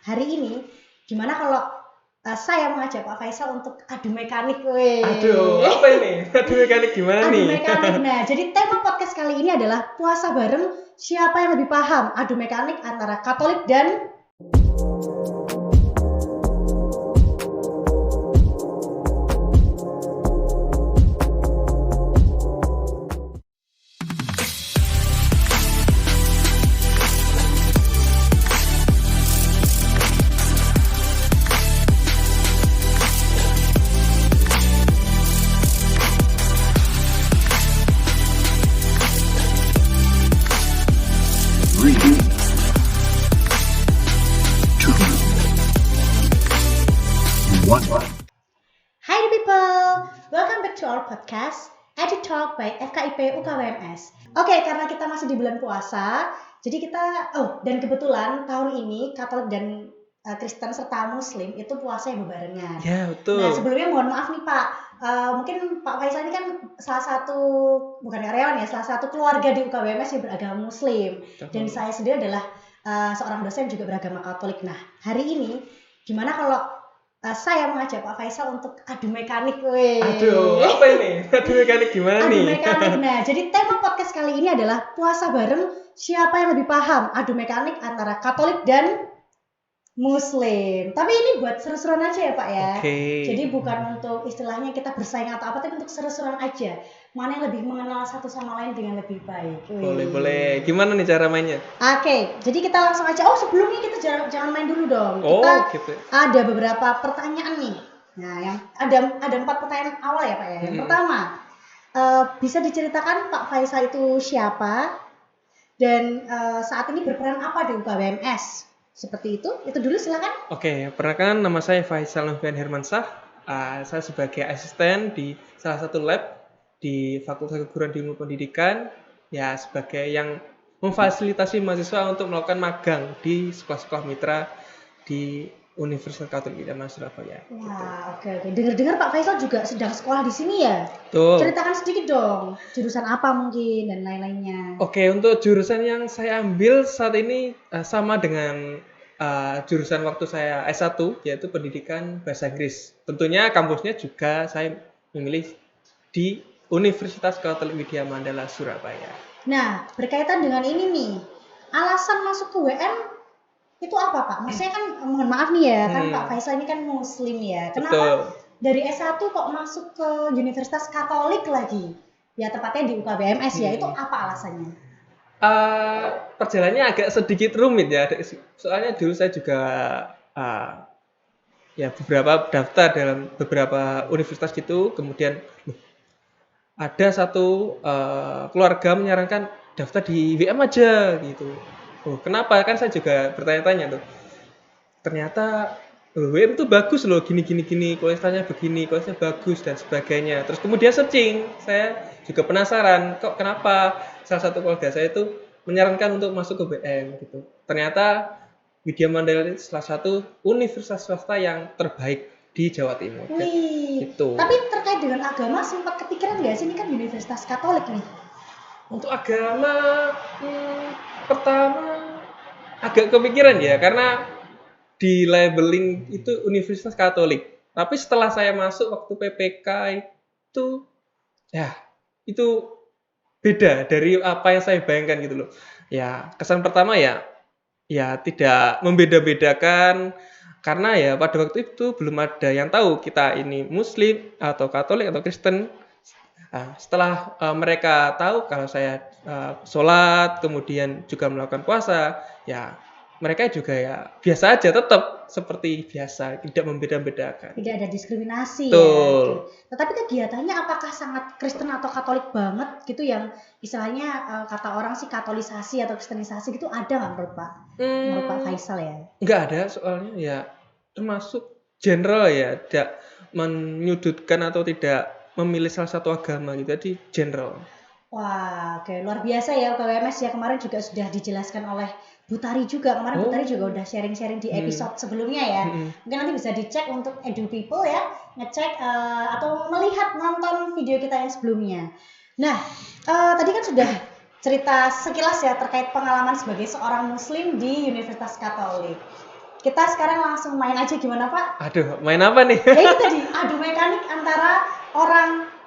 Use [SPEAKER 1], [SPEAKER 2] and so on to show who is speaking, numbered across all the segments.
[SPEAKER 1] Hari ini gimana kalau saya mengajak Pak Faisal untuk adu mekanik, weh.
[SPEAKER 2] Aduh, apa ini? Adu mekanik gimana
[SPEAKER 1] Adu
[SPEAKER 2] nih?
[SPEAKER 1] mekanik. Nah, jadi tema podcast kali ini adalah puasa bareng, siapa yang lebih paham adu mekanik antara Katolik dan Hi people, welcome back to our podcast Edu Talk by FKIP UKWMS. Oke, karena kita masih di bulan puasa, jadi kita dan kebetulan tahun ini Katolik dan Kristen serta Muslim itu puasa yang berbarengan.
[SPEAKER 2] Ya, betul.
[SPEAKER 1] Nah, sebelumnya mohon maaf nih Pak, mungkin Pak Faisal ini kan salah satu bukan karyawan ya, salah satu keluarga di UKWMS yang beragama Muslim. Dan saya sendiri adalah seorang dosen juga beragama Katolik. Nah, hari ini gimana kalau saya mengajak Pak Faisal untuk adu mekanik, weh.
[SPEAKER 2] Aduh, apa ini? Adu mekanik gimana nih?
[SPEAKER 1] Adu mekanik. Nah, jadi tema podcast kali ini adalah puasa bareng, siapa yang lebih paham adu mekanik antara Katolik dan Muslim. Tapi ini buat seru-seruan aja ya Pak ya.
[SPEAKER 2] Oke.
[SPEAKER 1] Jadi bukan untuk istilahnya kita bersaing atau apa, tapi untuk seru-seruan aja. Mana yang lebih mengenal satu sama lain dengan lebih baik.
[SPEAKER 2] Boleh. Gimana nih cara mainnya?
[SPEAKER 1] Oke, jadi kita langsung aja. Oh, sebelumnya kita jangan main dulu dong. Kita
[SPEAKER 2] gitu.
[SPEAKER 1] ada beberapa pertanyaan nih. Nah, yang ada 4 pertanyaan awal ya Pak ya. Yang pertama, bisa diceritakan Pak Faisal itu siapa dan saat ini berperan apa di UKWMS? Seperti itu dulu silakan.
[SPEAKER 2] Oke, perkenalkan nama saya Faisal Novian Hermansyah. Saya sebagai asisten di salah satu lab di Fakultas Keguruan Tinggi Pendidikan, ya sebagai yang memfasilitasi mahasiswa untuk melakukan magang di sekolah-sekolah mitra di Universitas Katolik Idam Surabaya.
[SPEAKER 1] Wah, oke. Dengar-dengar Pak Faisal juga sedang sekolah di sini ya?
[SPEAKER 2] Tuh.
[SPEAKER 1] Ceritakan sedikit dong, jurusan apa mungkin dan lain-lainnya.
[SPEAKER 2] Oke, untuk jurusan yang saya ambil saat ini sama dengan jurusan waktu saya S1, yaitu pendidikan bahasa Inggris. Tentunya kampusnya juga saya memilih di Universitas Katolik Widya Mandala Surabaya.
[SPEAKER 1] Nah, berkaitan dengan ini nih, alasan masuk ke WM itu apa Pak? Maksudnya kan, mohon maaf nih ya, kan Pak Faisal ini kan Muslim ya. Kenapa
[SPEAKER 2] Betul.
[SPEAKER 1] dari S1 kok masuk ke Universitas Katolik lagi? Ya tepatnya di UKWMS ya, itu apa alasannya?
[SPEAKER 2] Perjalanannya agak sedikit rumit ya, soalnya dulu saya juga ya beberapa daftar dalam beberapa universitas gitu, kemudian ada satu keluarga menyarankan daftar di WM aja gitu. Kenapa? Kan saya juga bertanya-tanya tuh. Ternyata WM tuh bagus loh, gini, kualitasnya begini, kualitasnya bagus dan sebagainya. Terus kemudian searching, saya juga penasaran, kok kenapa salah satu keluarga saya itu menyarankan untuk masuk ke WM gitu. Ternyata Widya Mandala itu salah satu universitas swasta yang terbaik di Jawa Timur.
[SPEAKER 1] Gitu. Tapi terkait dengan agama sempat kepikiran nggak sih, ini kan Universitas Katolik nih?
[SPEAKER 2] Untuk agama pertama agak kepikiran ya, karena di labeling itu Universitas Katolik. Tapi setelah saya masuk waktu PPK itu, ya itu beda dari apa yang saya bayangkan gitu loh. Ya kesan pertama ya tidak membeda-bedakan, karena ya pada waktu itu belum ada yang tahu kita ini Muslim atau Katolik atau Kristen. Setelah mereka tahu kalau saya sholat, kemudian juga melakukan puasa, ya mereka juga ya biasa aja, tetap seperti biasa, tidak membeda-bedakan.
[SPEAKER 1] Tidak ada diskriminasi.
[SPEAKER 2] Betul.
[SPEAKER 1] Ya. Tetapi kegiatannya apakah sangat Kristen atau Katolik banget gitu, yang istilahnya kata orang sih katolisasi atau kristenisasi gitu, ada nggak menurut Pak? Menurut Pak Faisal ya?
[SPEAKER 2] Nggak ada, soalnya ya termasuk general ya, tidak menyudutkan atau tidak memilih salah satu agama gitu, jadi general.
[SPEAKER 1] Wah, oke, luar biasa ya UKWMS ya. Kemarin juga sudah dijelaskan oleh Butari juga. Kemarin Butari juga udah sharing-sharing di episode sebelumnya ya. Mungkin nanti bisa dicek untuk Edu People ya, ngecek atau melihat nonton video kita yang sebelumnya. Nah, tadi kan sudah cerita sekilas ya terkait pengalaman sebagai seorang Muslim di Universitas Katolik. kita sekarang langsung main aja gimana Pak?
[SPEAKER 2] Aduh, main apa nih?
[SPEAKER 1] Ya itu tadi, adu mekanik antara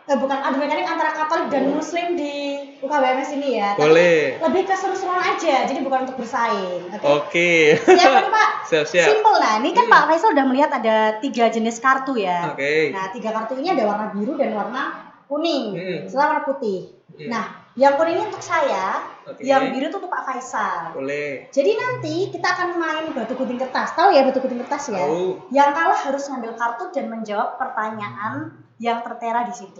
[SPEAKER 1] bukan adu mekanik antara Katolik dan Muslim di UKWMS ini ya.
[SPEAKER 2] Boleh.
[SPEAKER 1] Tapi lebih ke seru-seruan aja, jadi bukan untuk bersaing.
[SPEAKER 2] Oke.
[SPEAKER 1] Siap kan Pak?
[SPEAKER 2] Siap.
[SPEAKER 1] Simple lah. Ini kan Pak Faisal udah melihat ada 3 jenis kartu ya.
[SPEAKER 2] Oke.
[SPEAKER 1] Nah 3 kartu ini ada warna biru dan warna kuning. Setelah warna putih. Nah yang kuning ini untuk saya, yang biru itu untuk Pak Faisal.
[SPEAKER 2] Boleh.
[SPEAKER 1] Jadi nanti kita akan main batu gunting kertas. Tahu ya batu gunting kertas ya?
[SPEAKER 2] Tahu.
[SPEAKER 1] Yang kalah harus ngambil kartu dan menjawab pertanyaan yang tertera di situ.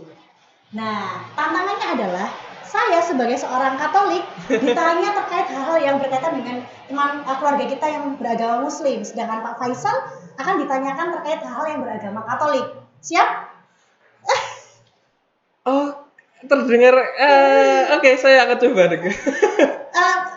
[SPEAKER 1] Nah, tantangannya adalah saya sebagai seorang Katolik ditanya terkait hal-hal yang berkaitan dengan keluarga kita yang beragama Muslim, sedangkan Pak Faisal akan ditanyakan terkait hal-hal yang beragama Katolik. Siap?
[SPEAKER 2] Oh, terdengar. Oke, saya akan coba deh.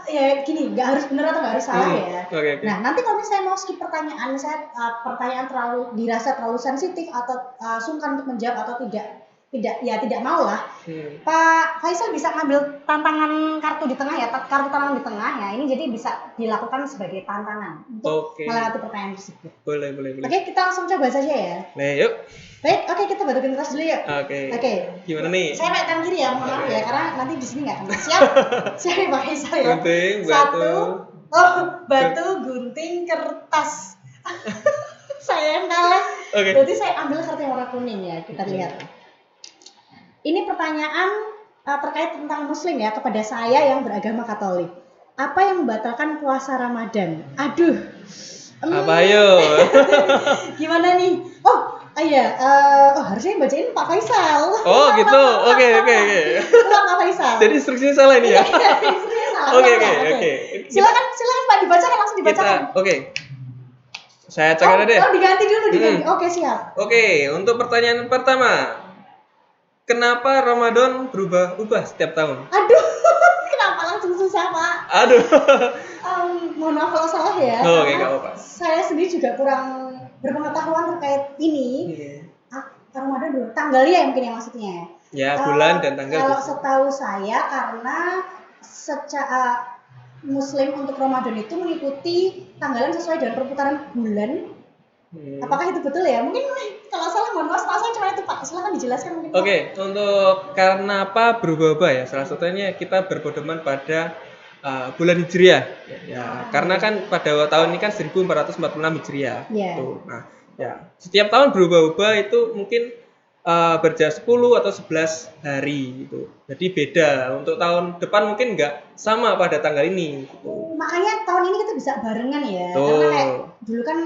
[SPEAKER 1] Ya gini, nggak harus benar atau nggak harus salah ya.
[SPEAKER 2] Okay.
[SPEAKER 1] Nah nanti kalau misalnya mau skip pertanyaan, misalnya pertanyaan dirasa terlalu sensitif atau sungkan untuk menjawab atau tidak mau lah. Pak Faisal bisa ngambil tantangan kartu di tengah ya, kartu tantangan di tengah ya. Ini jadi bisa dilakukan sebagai tantangan untuk melewati pertanyaan tersebut.
[SPEAKER 2] Boleh.
[SPEAKER 1] Oke, kita langsung coba saja ya.
[SPEAKER 2] Nah, yuk.
[SPEAKER 1] Baik, oke kita batu gunting kertas dulu yuk.
[SPEAKER 2] Oke. Gimana nih?
[SPEAKER 1] Saya pakai tangan kiri ya, mohon maaf ya, karena nanti di sini nggak kena. Siap? Siap ya Pak Faisal ya.
[SPEAKER 2] Gunting, batu.
[SPEAKER 1] Batu gunting kertas. Saya yang kalah. Berarti saya ambil kartu yang warna kuning ya, kita lihat. Ini pertanyaan terkait tentang Muslim ya, kepada saya yang beragama Katolik. Apa yang membatalkan puasa Ramadan? Aduh.
[SPEAKER 2] Apa ayo?
[SPEAKER 1] Gimana nih? Harusnya bacain Pak Faisal.
[SPEAKER 2] Oh gitu, oke.
[SPEAKER 1] Pak Faisal.
[SPEAKER 2] Jadi instruksinya salah ini ya?
[SPEAKER 1] Instruksinya salah. Oke. Silakan Pak dibacakan, langsung dibacakan.
[SPEAKER 2] Oke. Saya cek deh.
[SPEAKER 1] Oh diganti dulu. Oke siap.
[SPEAKER 2] Oke, untuk pertanyaan pertama, kenapa Ramadan berubah-ubah setiap tahun?
[SPEAKER 1] Aduh, kenapa langsung susah Pak?
[SPEAKER 2] Aduh.
[SPEAKER 1] Mohon maaf kalau salah ya.
[SPEAKER 2] Oke, nggak apa-apa.
[SPEAKER 1] Saya sendiri juga kurang berpengetahuan terkait ini. Ramadan dulu, tanggalnya ya mungkin ya maksudnya.
[SPEAKER 2] Ya, bulan dan tanggal.
[SPEAKER 1] Kalau setahu saya karena secara Muslim untuk Ramadan itu mengikuti tanggalan sesuai dengan perputaran bulan. Apakah itu betul ya? Mungkin kalau salah mohon maaf, saya cuma itu Pak. Silakan dijelaskan mungkin.
[SPEAKER 2] Oke, untuk karena apa berubah-ubah ya? Salah satunya kita berpedoman pada bulan Hijriah. Ya, karena kan pada tahun ini kan 1446 Hijriah. Tuh. Nah, ya, setiap tahun berubah-ubah itu mungkin berjarak 10 atau 11 hari gitu. Jadi beda. Untuk tahun depan mungkin nggak sama pada tanggal ini gitu.
[SPEAKER 1] Makanya tahun ini kita bisa barengan ya. Karena kayak dulu kan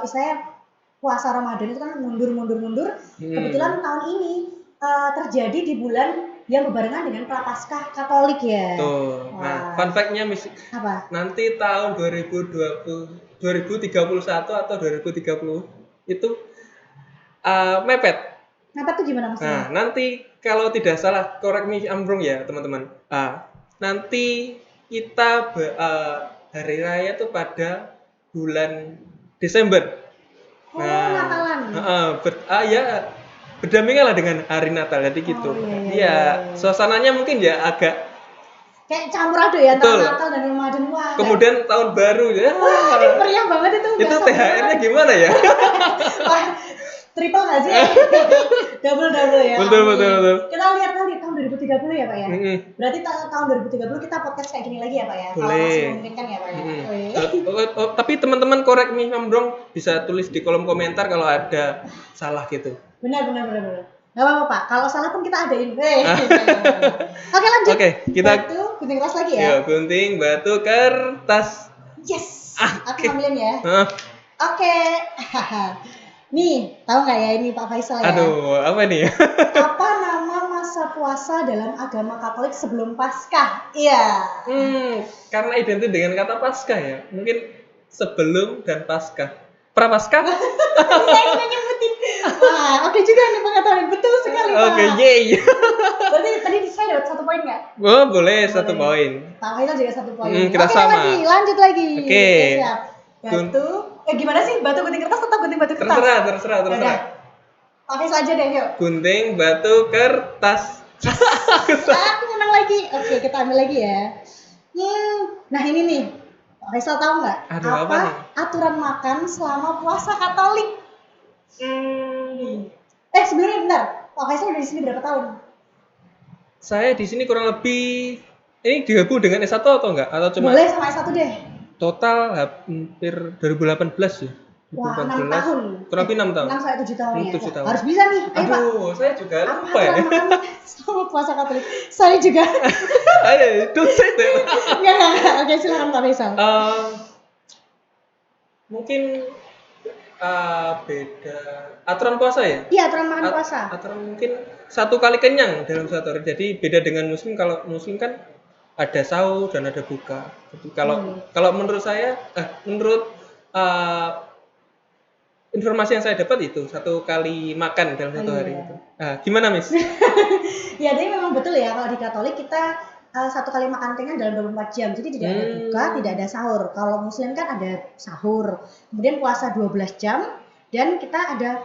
[SPEAKER 1] istilahnya puasa Ramadan itu kan mundur. Kebetulan tahun ini terjadi di bulan yang berbarengan dengan Prapaskah Katolik ya.
[SPEAKER 2] Tuh. Nah, fun fact-nya
[SPEAKER 1] apa?
[SPEAKER 2] Nanti tahun 2031 atau 2030 itu mepet.
[SPEAKER 1] Mepet tuh gimana maksudnya?
[SPEAKER 2] Nah, nanti kalau tidak salah, correct me I'm wrong ya, teman-teman. Nanti kita hari raya tuh pada bulan Desember.
[SPEAKER 1] Natalan.
[SPEAKER 2] Berdampingan lah dengan hari Natal, jadi gitu. Iya. Suasananya mungkin ya agak
[SPEAKER 1] kayak campur aduk ya antara Natal dan Ramadan. Wah.
[SPEAKER 2] Kemudian tahun baru ya.
[SPEAKER 1] Wah, ini meriah banget itu.
[SPEAKER 2] Itu THR-nya gimana ya?
[SPEAKER 1] Wah, triple nggak sih? double ya.
[SPEAKER 2] Betul.
[SPEAKER 1] Kita lihat nanti tahun 2030 ya Pak ya. Berarti tahun 2030 kita podcast kayak gini lagi ya Pak ya. Kalau masih memungkinkan ya Pak ya.
[SPEAKER 2] Tapi teman-teman correct me if I'm wrong, bisa tulis di kolom komentar kalau ada salah gitu.
[SPEAKER 1] Benar. Gak apa-apa Pak, kalau salah pun kita adain. Oke lanjut.
[SPEAKER 2] Oke, kita
[SPEAKER 1] batu gunting kertas lagi ya.
[SPEAKER 2] Ya, gunting batu kertas.
[SPEAKER 1] Yes. Aku ambilin ya.
[SPEAKER 2] Oke.
[SPEAKER 1] Nih, tahu nggak ya ini Pak Faisal ya?
[SPEAKER 2] Aduh, apa nih?
[SPEAKER 1] Apa nama masa puasa dalam agama Katolik sebelum Paskah? Iya.
[SPEAKER 2] Karena identik dengan kata Paskah ya. Mungkin sebelum dan Paskah. Prapaskah?
[SPEAKER 1] Saya nggak nyebutin. Wah, oke juga nih pengetahuan, betul sekali Pak.
[SPEAKER 2] Oke, yeay.
[SPEAKER 1] Berarti tadi saya dapat 1 poin nggak?
[SPEAKER 2] Oh, boleh 1 poin.
[SPEAKER 1] Pak Faisal juga 1 poin.
[SPEAKER 2] Kita sama.
[SPEAKER 1] Lanjut lagi.
[SPEAKER 2] Oke.
[SPEAKER 1] Siap. Batu. Gimana sih? Batu gunting kertas atau gunting batu kertas?
[SPEAKER 2] Terserah.
[SPEAKER 1] Pak Faisal aja deh, yuk.
[SPEAKER 2] Gunting batu kertas.
[SPEAKER 1] Aku menang lagi. Oke, kita ambil lagi ya. Nah ini nih. Pak Faisal tahu nggak
[SPEAKER 2] Aduh, apa
[SPEAKER 1] apa
[SPEAKER 2] nih?
[SPEAKER 1] aturan makan selama puasa Katolik? Sebelumnya bentar, Pak Faisal udah di sini berapa tahun?
[SPEAKER 2] Saya di sini kurang lebih ini digabung dengan S1 atau enggak? Atau cuma
[SPEAKER 1] Boleh sama S1 deh.
[SPEAKER 2] total hampir 2018 ya?
[SPEAKER 1] Wah, 6
[SPEAKER 2] 2018,
[SPEAKER 1] tahun.
[SPEAKER 2] kurang lebih 6 tahun.
[SPEAKER 1] 6 sampai 7 tahun ya.
[SPEAKER 2] 7 tahun.
[SPEAKER 1] Harus bisa nih. Ayo, Pak.
[SPEAKER 2] Aduh, saya juga
[SPEAKER 1] Apa
[SPEAKER 2] lupa ya.
[SPEAKER 1] aturan makan selama puasa Katolik? Saya juga.
[SPEAKER 2] Ayo, don't say that.
[SPEAKER 1] Enggak. Oke, silakan Pak Faisal.
[SPEAKER 2] Mungkin beda aturan puasa ya?
[SPEAKER 1] Iya, aturan makan puasa.
[SPEAKER 2] Aturan mungkin 1 kali kenyang dalam 1 hari. Jadi beda dengan muslim. Kalau muslim kan ada sahur dan ada buka. Jadi kalau menurut saya, menurut informasi yang saya dapat itu 1 kali makan dalam 1 hari itu. Gimana, Miss?
[SPEAKER 1] Ya, jadi memang betul ya kalau di Katolik kita 1 kali makan kenyang dalam 24 jam. Jadi tidak ada buka, tidak ada sahur. Kalau muslim kan ada sahur. Kemudian puasa 12 jam dan kita ada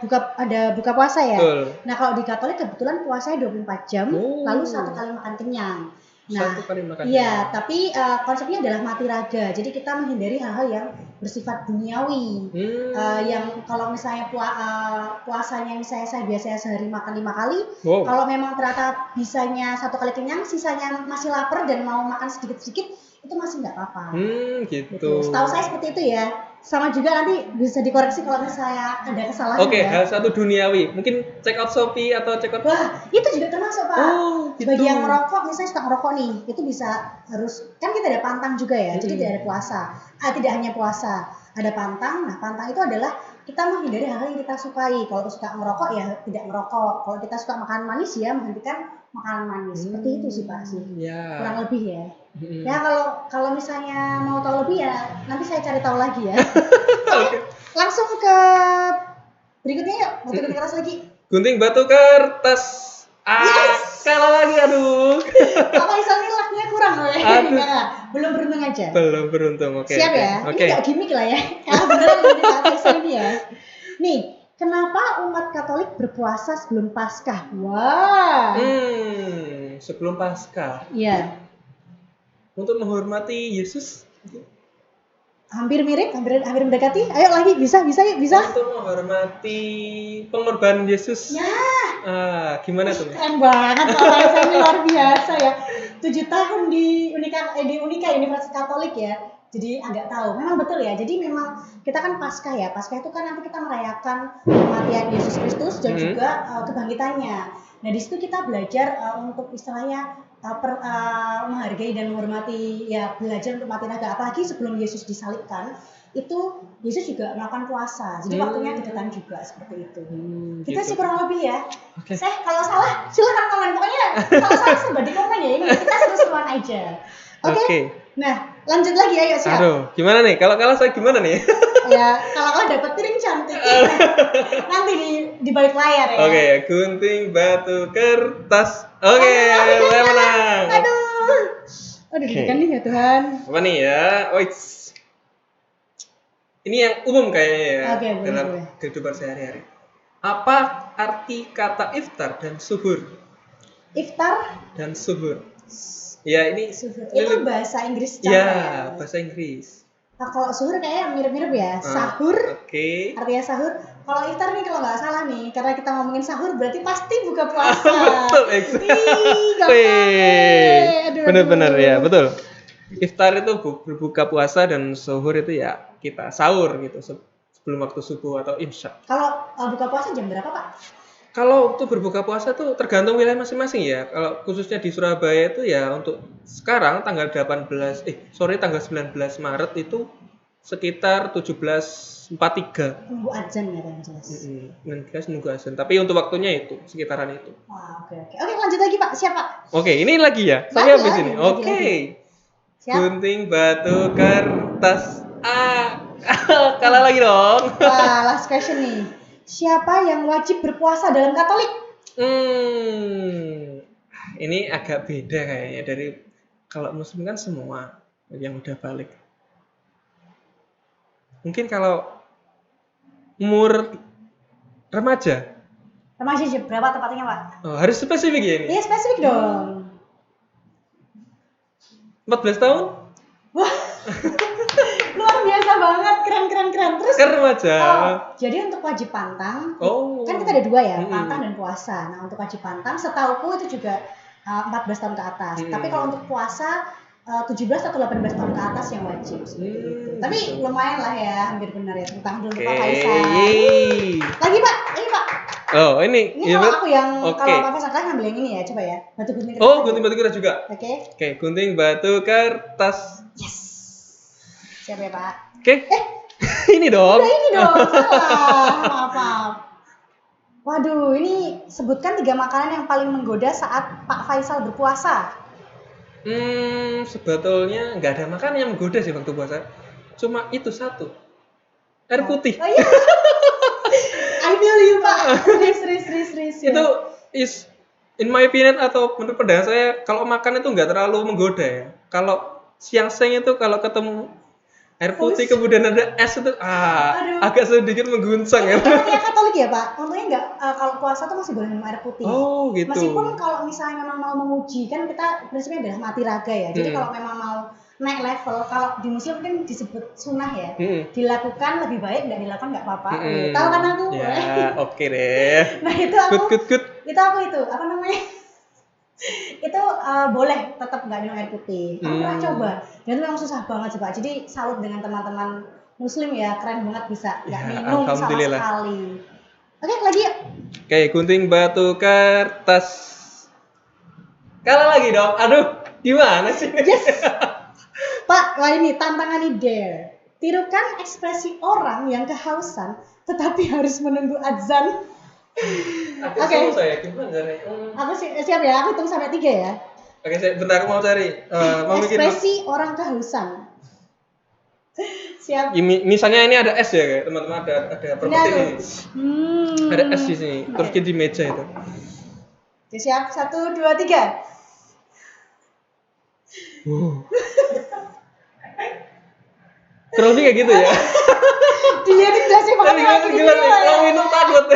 [SPEAKER 1] buka puasa ya.
[SPEAKER 2] Betul.
[SPEAKER 1] Nah, kalau di Katolik kebetulan puasanya 24 jam, lalu 1 kali makan kenyang. Nah,
[SPEAKER 2] 1 kali makan
[SPEAKER 1] iya, tapi konsepnya adalah mati raga. Jadi kita menghindari hal-hal yang bersifat duniawi. Yang kalau misalnya puasanya misalnya saya biasanya sehari makan 5 kali, kalau memang ternyata bisanya 1 kali kenyang, sisanya masih lapar dan mau makan sedikit-sedikit, itu masih nggak apa-apa.
[SPEAKER 2] Gitu.
[SPEAKER 1] Setahu saya seperti itu ya. Sama juga nanti bisa dikoreksi kalau misalnya ada kesalahan.
[SPEAKER 2] Oke,
[SPEAKER 1] ya.
[SPEAKER 2] hal 1 duniawi. Mungkin check out Shopee atau check out.
[SPEAKER 1] Wah, itu juga termasuk, Pak.
[SPEAKER 2] Gitu.
[SPEAKER 1] Bagi yang merokok, misalnya suka ngerokok nih, itu bisa harus, kan kita ada pantang juga ya, jadi tidak ada puasa. Tidak hanya puasa, ada pantang. Nah, pantang itu adalah kita menghindari hal yang kita sukai. Kalau suka ngerokok ya tidak merokok. Kalau kita suka makan manis ya menghentikan makanan manis. Seperti itu sih, Pak sih.
[SPEAKER 2] Ya.
[SPEAKER 1] Kurang lebih ya. Ya kalau misalnya mau tahu lebih ya nanti saya cari tahu lagi ya. Oke. Langsung ke berikutnya yuk. Batu keras lagi.
[SPEAKER 2] Gunting batu kertas. Kalah lagi, aduh.
[SPEAKER 1] Pak Faisal ini lakunya kurang loh ya. Belum beruntung aja.
[SPEAKER 2] Belum beruntung, oke.
[SPEAKER 1] Siap ya. Ini nggak gimmick lah ya. Kalau beneran ini Pak Faisal ini ya. Nih, kenapa umat Katolik berpuasa sebelum Paskah? Wah.
[SPEAKER 2] Sebelum Paskah.
[SPEAKER 1] Iya.
[SPEAKER 2] Untuk menghormati Yesus.
[SPEAKER 1] Hampir mirip, hampir mendekati. Ayo lagi, bisa.
[SPEAKER 2] Untuk menghormati pengorbanan Yesus.
[SPEAKER 1] Ya.
[SPEAKER 2] Gimana tuh?
[SPEAKER 1] Keren banget Pak Faisal, ini luar biasa ya. 7 tahun di Unika Universitas Katolik ya. Jadi agak tahu. Memang betul ya. Jadi memang kita kan Paskah ya. Paskah itu kan nanti kita merayakan kematian Yesus Kristus dan juga kebangkitannya. Nah, di situ kita belajar untuk istilahnya menghargai dan menghormati ya, belajar untuk mati raga, apalagi sebelum Yesus disalibkan itu Yesus juga melakukan puasa, jadi waktunya deketan juga seperti itu. Kita sih kurang lebih ya. Saya kalau salah silakan komen, pokoknya kalau salah serba di komen ya, ini kita seru-seruan aja. Oke. Nah, lanjut lagi ayo, siap.
[SPEAKER 2] Aduh, gimana nih? Kalau kalah saya gimana nih?
[SPEAKER 1] Ya, kalau kalah dapat piring cantik. Nanti di balik layar ya.
[SPEAKER 2] Oke, gunting batu kertas. Oke, saya menang.
[SPEAKER 1] Aduh, deg-degan nih ya Tuhan.
[SPEAKER 2] Apa nih ya? Ini yang umum kayaknya ya. Dalam kehidupan sehari-hari. Apa arti kata iftar dan suhur?
[SPEAKER 1] Iftar
[SPEAKER 2] dan suhur. Ya, ini
[SPEAKER 1] suhur. Itu bahasa Inggris
[SPEAKER 2] ya, bahasa Inggris.
[SPEAKER 1] Nah, kalau suhur kayaknya mirip-mirip ya. Sahur. Artinya sahur. Kalau iftar nih kalau nggak salah nih, karena kita ngomongin sahur berarti pasti buka puasa.
[SPEAKER 2] Betul, benar-benar ya, betul. Iftar itu berbuka puasa dan suhur itu ya kita sahur gitu sebelum waktu subuh atau isya.
[SPEAKER 1] Kalau buka puasa jam berapa, Pak?
[SPEAKER 2] Kalau untuk berbuka puasa tuh tergantung wilayah masing-masing ya. Kalau khususnya di Surabaya itu ya untuk sekarang tanggal 19 Maret itu sekitar 17.43.
[SPEAKER 1] Nunggu azan ya kan jelas.
[SPEAKER 2] Nunggu azan. Tapi untuk waktunya itu sekitaran itu.
[SPEAKER 1] Wah, oke. Oke, lanjut lagi, Pak. Siap, Pak.
[SPEAKER 2] Oke, ini lagi ya. Saya habis ini. Oke. Gunting batu kertas. Kalah lagi dong.
[SPEAKER 1] Wah, last question nih. Siapa yang wajib berpuasa dalam Katolik?
[SPEAKER 2] Ini agak beda kayaknya dari kalau Muslim kan semua yang udah balik. Mungkin kalau umur remaja.
[SPEAKER 1] Remaja berapa tepatnya, Pak?
[SPEAKER 2] Harus spesifik ya ini?
[SPEAKER 1] Iya, spesifik dong.
[SPEAKER 2] 14 tahun?
[SPEAKER 1] Wah. Luar biasa banget, keren. Terus
[SPEAKER 2] Kan remaja.
[SPEAKER 1] jadi untuk wajib pantang,
[SPEAKER 2] Oh.
[SPEAKER 1] kan kita ada 2 ya,
[SPEAKER 2] Mm-mm.
[SPEAKER 1] pantang dan puasa. Nah untuk wajib pantang, setauku itu juga 14 tahun ke atas. Tapi kalau untuk puasa 17 atau 18 tahun ke atas yang wajib seperti itu. Tapi
[SPEAKER 2] Gitu.
[SPEAKER 1] lumayan lah ya, hampir benar ya. Tentang dulu
[SPEAKER 2] Oke.
[SPEAKER 1] Pak Faisal. Lagi Pak.
[SPEAKER 2] Oh, ini
[SPEAKER 1] Ini kalau aku yang
[SPEAKER 2] Oke.
[SPEAKER 1] kalau Pak Faisal kan ngambil yang ini ya, coba ya. Batu gunting kertas.
[SPEAKER 2] Oh, gunting batu kertas juga.
[SPEAKER 1] Oke.
[SPEAKER 2] Oke, gunting batu kertas.
[SPEAKER 1] Yes. Siap ya Pak.
[SPEAKER 2] Oke. Ini dong.
[SPEAKER 1] Udah ini dong, salah. Maaf. Waduh, ini sebutkan 3 makanan yang paling menggoda saat Pak Faisal berpuasa.
[SPEAKER 2] Sebetulnya nggak ada makanan yang menggoda sih waktu puasa. Cuma itu satu. Air putih.
[SPEAKER 1] Oh iya. I feel you Pak. Serius.
[SPEAKER 2] Itu is in my opinion atau menurut pandangan saya kalau makan itu nggak terlalu menggoda ya. Kalau siang-siang itu kalau ketemu air putih kemudian ada es itu
[SPEAKER 1] Aduh.
[SPEAKER 2] agak sedikit mengguncang ya.
[SPEAKER 1] Kan Katolik ya Pak, untungnya nggak kalau puasa tuh masih boleh minum air putih.
[SPEAKER 2] Oh gitu.
[SPEAKER 1] Meskipun kalau misalnya memang mau memuji kan kita prinsipnya adalah mati raga ya. Jadi kalau memang mau naik level, kalau di Muslim kan disebut sunnah ya, dilakukan lebih baik, nggak dilakukan nggak apa-apa. Tahu kan aku?
[SPEAKER 2] Ya oke deh.
[SPEAKER 1] Nah itu aku.
[SPEAKER 2] Good.
[SPEAKER 1] Itu apa namanya? Itu boleh tetap nggak minum air putih. Aku pernah coba dan itu memang susah banget sih Pak. Jadi salut dengan teman-teman Muslim ya, keren banget bisa nggak minum sama sekali. Oke, lagi yuk.
[SPEAKER 2] Oke, gunting batu kertas. Kalah lagi dong. Aduh, gimana sih?
[SPEAKER 1] Yes. Pak, wah ini tantangan dare. Tirukan ekspresi orang yang kehausan tetapi harus menunggu azan.
[SPEAKER 2] Oke. Saya gimana nih?
[SPEAKER 1] Aku siap ya, aku hitung sampai 3 ya.
[SPEAKER 2] Oke, bentar aku mau cari. Mau
[SPEAKER 1] ekspresi orang kehausan. Siap.
[SPEAKER 2] Misalnya ini ada es ya, kayak teman-teman ada properti ini. Ada es di sini. Terus di meja itu.
[SPEAKER 1] Oke, siap. 1, 2, 3.
[SPEAKER 2] Kurang lebih kayak gitu ya.
[SPEAKER 1] Dilihatin gelasnya pakai lagi.
[SPEAKER 2] Kalau minum takut.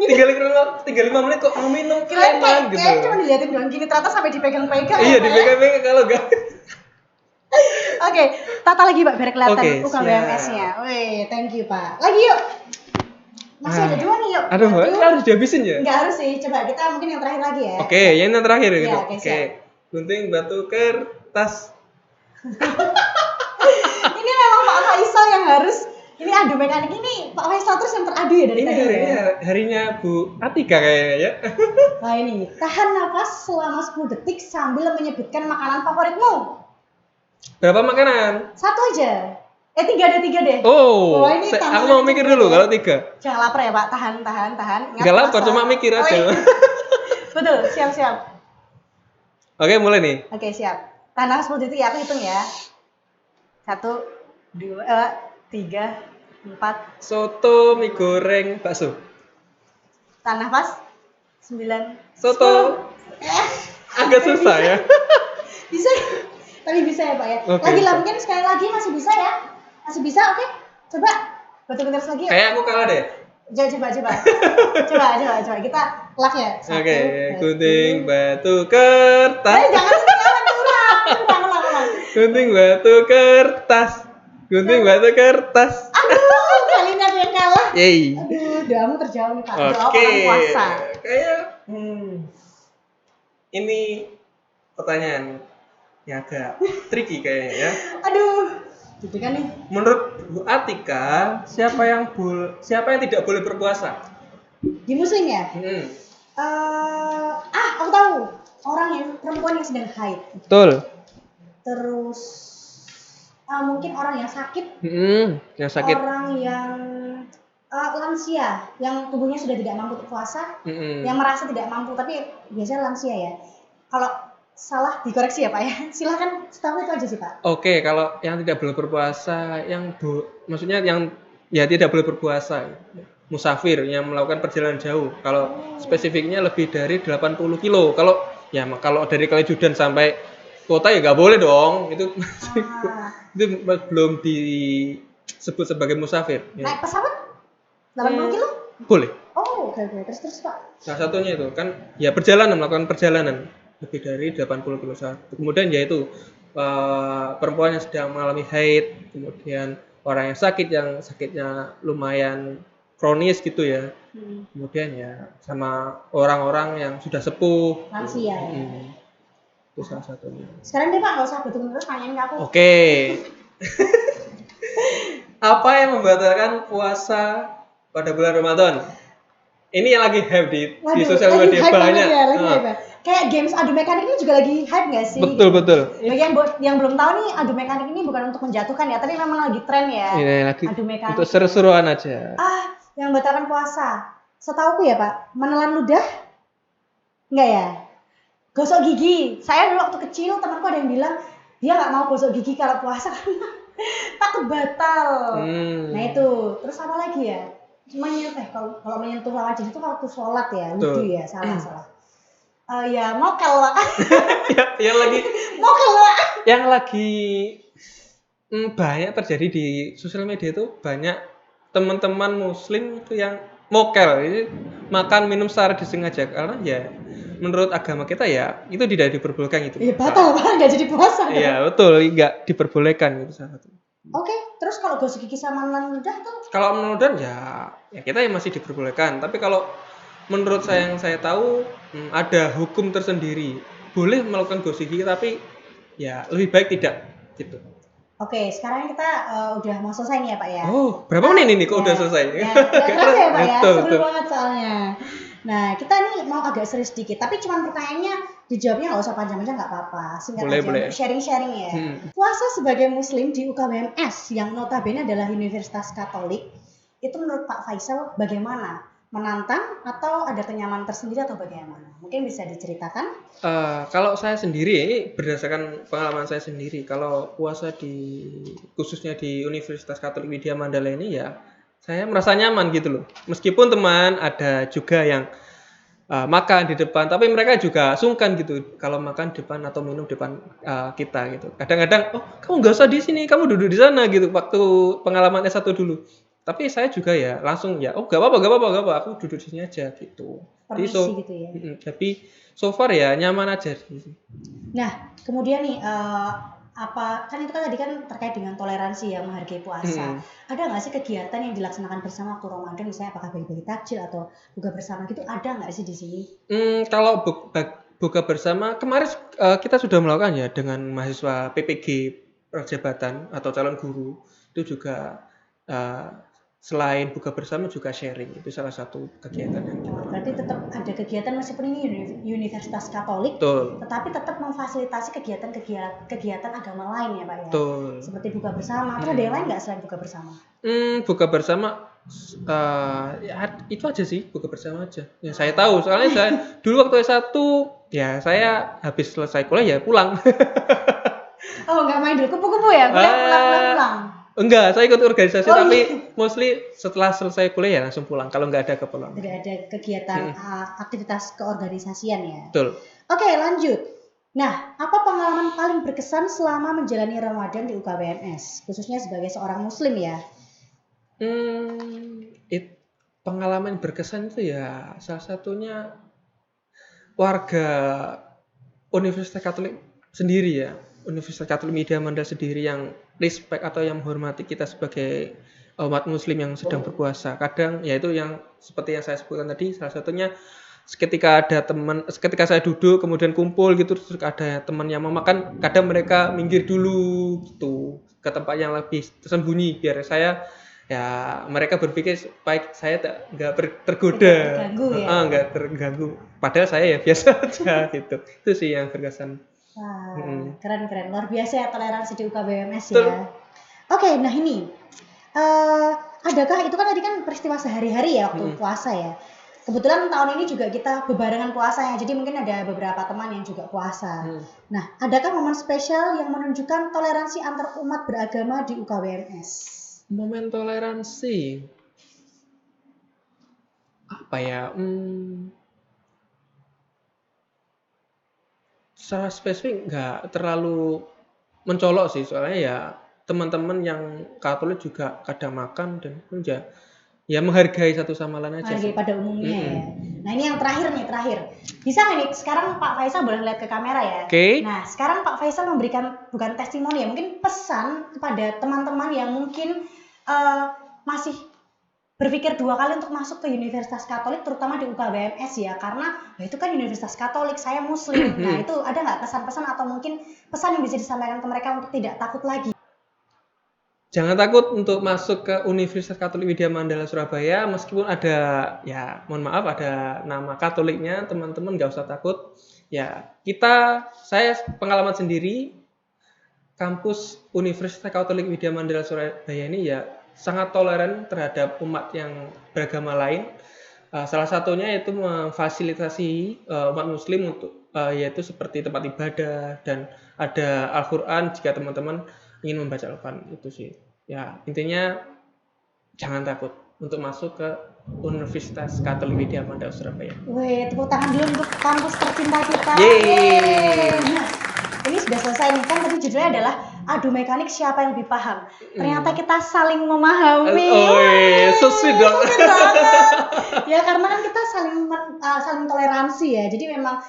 [SPEAKER 2] 35 menit kok mau minum
[SPEAKER 1] keren
[SPEAKER 2] gitu.
[SPEAKER 1] Kayak cuma dilihatin doang gini, ternyata sampai dipegang-pegang.
[SPEAKER 2] Iya, dipegang-pegang kalau enggak.
[SPEAKER 1] Oke, tata lagi Pak biar kelihatan
[SPEAKER 2] UKBMS-nya.
[SPEAKER 1] Wih, thank you Pak. Lagi yuk. Masih ada 2 nih yuk.
[SPEAKER 2] Aduh, harus dihabisin ya?
[SPEAKER 1] Enggak harus sih, coba kita mungkin yang terakhir lagi ya.
[SPEAKER 2] Oke, yang terakhir gitu.
[SPEAKER 1] Ya,
[SPEAKER 2] Oke. Gunting batu kertas.
[SPEAKER 1] Ini memang Pak Faisal yang harus ini adu mekanik ini Pak Faisal terus yang teradu ya dari tadi ya.
[SPEAKER 2] Harinya Bu Atika kayaknya ya.
[SPEAKER 1] Nah ini, tahan nafas selama 10 detik sambil menyebutkan makanan favoritmu.
[SPEAKER 2] Berapa makanan?
[SPEAKER 1] 1 aja. 3 deh.
[SPEAKER 2] Oh,
[SPEAKER 1] ini
[SPEAKER 2] aku mau mikir dulu kalau 3.
[SPEAKER 1] Jangan lapar ya Pak, tahan.
[SPEAKER 2] Enggak lapar, cuma mikir aja.
[SPEAKER 1] Betul, siap.
[SPEAKER 2] Oke, mulai nih.
[SPEAKER 1] Oke, siap. Tahan nafas 10 detik ya, aku hitung ya. 1, 2, 3, 4.
[SPEAKER 2] Soto, mie goreng, bakso.
[SPEAKER 1] Tahan nafas 9.
[SPEAKER 2] Soto. Agak susah ya.
[SPEAKER 1] Bisa. Tapi bisa ya Pak ya.
[SPEAKER 2] Okay,
[SPEAKER 1] lagi lah mungkin sekali lagi masih bisa ya. Masih bisa, oke? Coba betul-betul lagi.
[SPEAKER 2] Kayak aku kalah deh.
[SPEAKER 1] Coba. Coba kita luck ya.
[SPEAKER 2] Oke, gunting batu kertas.
[SPEAKER 1] Jangan ulang.
[SPEAKER 2] Gunting batu kertas.
[SPEAKER 1] Aduh, kalian ada yang kalah.
[SPEAKER 2] Yeay.
[SPEAKER 1] Aduh, doamu terjawab nih Pak. Doa
[SPEAKER 2] Oke.
[SPEAKER 1] orang puasa.
[SPEAKER 2] Kayak ini pertanyaan yang agak tricky kayaknya ya.
[SPEAKER 1] Aduh, gitu kan nih.
[SPEAKER 2] Menurut Bu Atika, siapa yang tidak boleh berpuasa?
[SPEAKER 1] Di Muslim ya? Aku tahu. Perempuan yang sedang haid.
[SPEAKER 2] Betul.
[SPEAKER 1] Terus mungkin orang yang sakit.
[SPEAKER 2] Yang sakit.
[SPEAKER 1] Orang yang lansia, yang tubuhnya sudah tidak mampu berpuasa, yang merasa tidak mampu, tapi biasanya lansia ya. Kalau salah dikoreksi ya Pak ya. Silahkan, setahu itu aja sih Pak.
[SPEAKER 2] Oke, kalau yang tidak boleh berpuasa, maksudnya yang tidak boleh berpuasa, musafir yang melakukan perjalanan jauh. Kalau spesifiknya lebih dari 80 kilo. Kalau dari Kalijudan sampai kota ya nggak boleh dong. Itu belum disebut sebagai musafir.
[SPEAKER 1] Naik pesawat 80 kilo?
[SPEAKER 2] Boleh.
[SPEAKER 1] Oh, oke. Terus Pak.
[SPEAKER 2] Salah satunya itu kan ya melakukan perjalanan lebih dari 80 kilo. Kemudian yaitu perempuan yang sedang mengalami haid, kemudian orang yang sakitnya lumayan kronis gitu ya. Kemudian ya sama orang-orang yang sudah sepuh.
[SPEAKER 1] Lansia ya.
[SPEAKER 2] Itu salah satunya.
[SPEAKER 1] Sekarang deh Pak, nggak usah betul-betul tanyain ke aku.
[SPEAKER 2] Oke. Apa yang membatalkan puasa pada bulan Ramadan? Ini yang lagi hype di sosial media banyak.
[SPEAKER 1] Kayak games adu mekanik ini juga lagi hype nggak sih?
[SPEAKER 2] Betul.
[SPEAKER 1] Bagi yang belum tahu nih, adu mekanik ini bukan untuk menjatuhkan ya, tapi memang lagi tren ya.
[SPEAKER 2] Ini lagi
[SPEAKER 1] adu mekanik.
[SPEAKER 2] untuk seru-seruan aja.
[SPEAKER 1] Yang membatalkan puasa. Setauku ya Pak, menelan ludah? Enggak ya? Gosok gigi. Saya dulu waktu kecil temanku ada yang bilang dia nggak mau gosok gigi kalau puasa karena takut batal. Nah itu. Terus apa lagi ya? Kalau menyentuh lawan jenis itu waktu sholat ya, wudhu ya, salah. Ya mokel Pak.
[SPEAKER 2] yang lagi
[SPEAKER 1] mokel Pak.
[SPEAKER 2] Yang lagi banyak terjadi di sosial media itu banyak teman-teman muslim itu yang mokel, ini makan minum secara disengaja karena ya menurut agama kita ya itu tidak diperbolehkan itu.
[SPEAKER 1] Iya batal Pak, nggak jadi puasa.
[SPEAKER 2] Iya betul, nggak diperbolehkan itu salah satu.
[SPEAKER 1] Oke, terus kalau gosok gigi sama menelan ludah tuh?
[SPEAKER 2] Kalau menelan ludah ya kita yang masih diperbolehkan. Tapi kalau menurut saya yang saya tahu ada hukum tersendiri. Boleh melakukan gosok gigi tapi ya lebih baik tidak gitu.
[SPEAKER 1] Oke, sekarang kita udah mau selesai nih ya Pak ya.
[SPEAKER 2] Oh, berapa menit ini kok udah selesai?
[SPEAKER 1] Ya, kerasa ya Pak ya, seru banget soalnya. Nah, kita nih mau agak serius sedikit, tapi cuma pertanyaannya dijawabnya nggak usah panjang-panjang nggak apa-apa, singkat aja untuk sharing-sharing ya. Puasa sebagai muslim di UKWMS yang notabene adalah Universitas Katolik, itu menurut Pak Faisal bagaimana? Menantang atau ada kenyamanan tersendiri atau bagaimana? Mungkin bisa diceritakan?
[SPEAKER 2] Kalau saya sendiri, ini berdasarkan pengalaman saya sendiri, kalau puasa khususnya di Universitas Katolik Widya Mandala ini ya, saya merasa nyaman gitu loh. Meskipun teman ada juga yang makan di depan, tapi mereka juga sungkan gitu kalau makan depan atau minum depan kita gitu. Kadang-kadang, oh kamu nggak usah di sini, kamu duduk di sana gitu. Waktu pengalaman S1 dulu. Tapi saya juga ya langsung ya, oh gak apa-apa, aku duduk di sini aja gitu.
[SPEAKER 1] Permisi gitu ya.
[SPEAKER 2] Tapi so far ya nyaman aja.
[SPEAKER 1] Nah, kemudian nih kan itu kan tadi kan terkait dengan toleransi ya, menghargai puasa. Ada nggak sih kegiatan yang dilaksanakan bersama waktu Ramadan, misalnya apakah bagi-bagi takjil atau buka bersama gitu, ada nggak sih di sini?
[SPEAKER 2] Kalau buka bersama kemarin kita sudah melakukan ya dengan mahasiswa PPG Prajabatan atau calon guru, itu juga selain buka bersama juga sharing, itu salah satu kegiatan yang kita lakukan.
[SPEAKER 1] Berarti tetap ada kegiatan meskipun ini Universitas Katolik, tetapi tetap memfasilitasi kegiatan agama lain ya Pak ya. Seperti buka bersama. Terus ada yang lain nggak selain buka bersama?
[SPEAKER 2] Buka bersama ya, itu aja sih, buka bersama aja. Yang saya tahu, soalnya saya dulu waktu S1 ya saya habis selesai kuliah ya pulang.
[SPEAKER 1] Oh nggak main dulu kupu-kupu ya, pulang.
[SPEAKER 2] Enggak, saya ikut organisasi tapi mostly setelah selesai kuliah ya langsung pulang kalau nggak ada keperluan.
[SPEAKER 1] Tidak ada kegiatan aktivitas keorganisasian ya.
[SPEAKER 2] Betul. Oke,
[SPEAKER 1] lanjut. Nah, apa pengalaman paling berkesan selama menjalani Ramadan di UKWMS, khususnya sebagai seorang muslim ya?
[SPEAKER 2] Pengalaman berkesan itu ya salah satunya warga Universitas Katolik sendiri ya. Universitas Katolik Widya Mandala sendiri yang respect atau yang menghormati kita sebagai umat muslim yang sedang berpuasa. Kadang ya itu yang seperti yang saya sebutkan tadi, salah satunya ketika saya duduk kemudian kumpul gitu, terus ada teman yang mau makan, kadang mereka minggir dulu gitu ke tempat yang lebih tersembunyi biar saya ya mereka berpikir supaya saya nggak tergoda, nggak terganggu. Padahal saya ya biasa aja gitu. Itu sih yang berkesan.
[SPEAKER 1] Wah, keren luar biasa ya toleransi di UKWMS ya. Oke, nah ini adakah itu kan tadi kan peristiwa sehari-hari ya waktu puasa ya. Kebetulan tahun ini juga kita bebarengan puasa ya, jadi mungkin ada beberapa teman yang juga puasa. Nah, adakah momen spesial yang menunjukkan toleransi antar umat beragama di UKWMS?
[SPEAKER 2] Momen toleransi apa ya? Secara spesifik nggak terlalu mencolok sih, soalnya ya teman-teman yang Katolik juga kadang makan dan pun ya ya menghargai satu sama lain aja
[SPEAKER 1] Hargai
[SPEAKER 2] sih.
[SPEAKER 1] pada umumnya ya. Nah ini yang terakhir. Bisa nggak nih sekarang Pak Faisal boleh lihat ke kamera ya.
[SPEAKER 2] Oke.
[SPEAKER 1] Nah sekarang Pak Faisal memberikan bukan testimoni ya, mungkin pesan kepada teman-teman yang mungkin masih berpikir dua kali untuk masuk ke Universitas Katolik, terutama di UKBMS ya, karena itu kan Universitas Katolik, saya Muslim. Nah itu ada nggak pesan-pesan atau mungkin pesan yang bisa disampaikan ke mereka untuk tidak takut lagi?
[SPEAKER 2] Jangan takut untuk masuk ke Universitas Katolik Widya Mandala Surabaya, meskipun ada, ya mohon maaf ada nama Katoliknya, teman-teman nggak usah takut. Ya saya pengalaman sendiri, kampus Universitas Katolik Widya Mandala Surabaya ini ya sangat toleran terhadap umat yang beragama lain. Salah satunya yaitu memfasilitasi umat Muslim untuk yaitu seperti tempat ibadah dan ada Al-Quran jika teman-teman ingin membaca Al-Quran itu sih. Ya intinya jangan takut untuk masuk ke Universitas Katolik Widya Mandala Surabaya.
[SPEAKER 1] Wih, tepuk tangan dulu untuk kampus tercinta kita.
[SPEAKER 2] Yeay.
[SPEAKER 1] Nah, ini sudah selesai nih kan, tadi judulnya adalah adu mekanik siapa yang lebih paham. Ternyata kita saling memahami.
[SPEAKER 2] So sweet dong.
[SPEAKER 1] Sweet banget. Ya karena kan kita saling toleransi ya. Jadi memang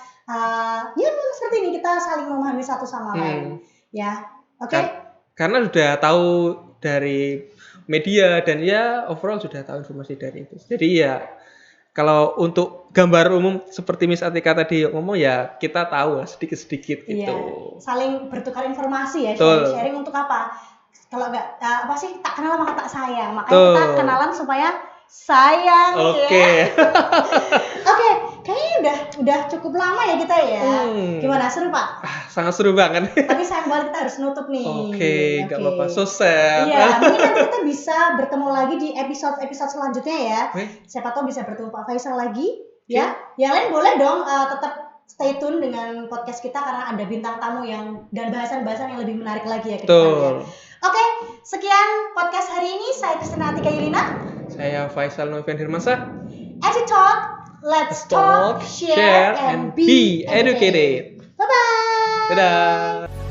[SPEAKER 1] ya memang seperti ini, kita saling memahami satu sama lain. Ya, oke.
[SPEAKER 2] Karena sudah tahu dari media dan ya overall sudah tahu informasi dari itu. Jadi ya kalau untuk gambar umum seperti Miss Atika tadi ngomong ya kita tahu lah sedikit-sedikit gitu.
[SPEAKER 1] Iya, saling bertukar informasi ya, sharing untuk apa? Kalau nggak apa sih, tak kenal maka tak sayang. Makanya kita kenalan supaya sayang.
[SPEAKER 2] Oke.
[SPEAKER 1] Oke, kayaknya udah cukup lama ya kita ya. Gimana, seru Pak?
[SPEAKER 2] Sangat seru banget.
[SPEAKER 1] Tapi sayang banget kita harus nutup nih.
[SPEAKER 2] Oke, nggak apa-apa. So sad.
[SPEAKER 1] Iya, mungkin nanti kita bisa bertemu lagi di episode selanjutnya ya. Siapa tahu bisa bertemu Pak Faisal lagi. Ya, yang lain boleh dong tetap stay tune dengan podcast kita karena ada bintang tamu dan bahasan-bahasan yang lebih menarik lagi ya ke depannya. Oke, sekian podcast hari ini. Saya Kristina Atika Yulina.
[SPEAKER 2] Saya Faisal Novian Hirmansyah.
[SPEAKER 1] EduTalk, let's talk, share, and be educated. Bye-bye.
[SPEAKER 2] Dadah.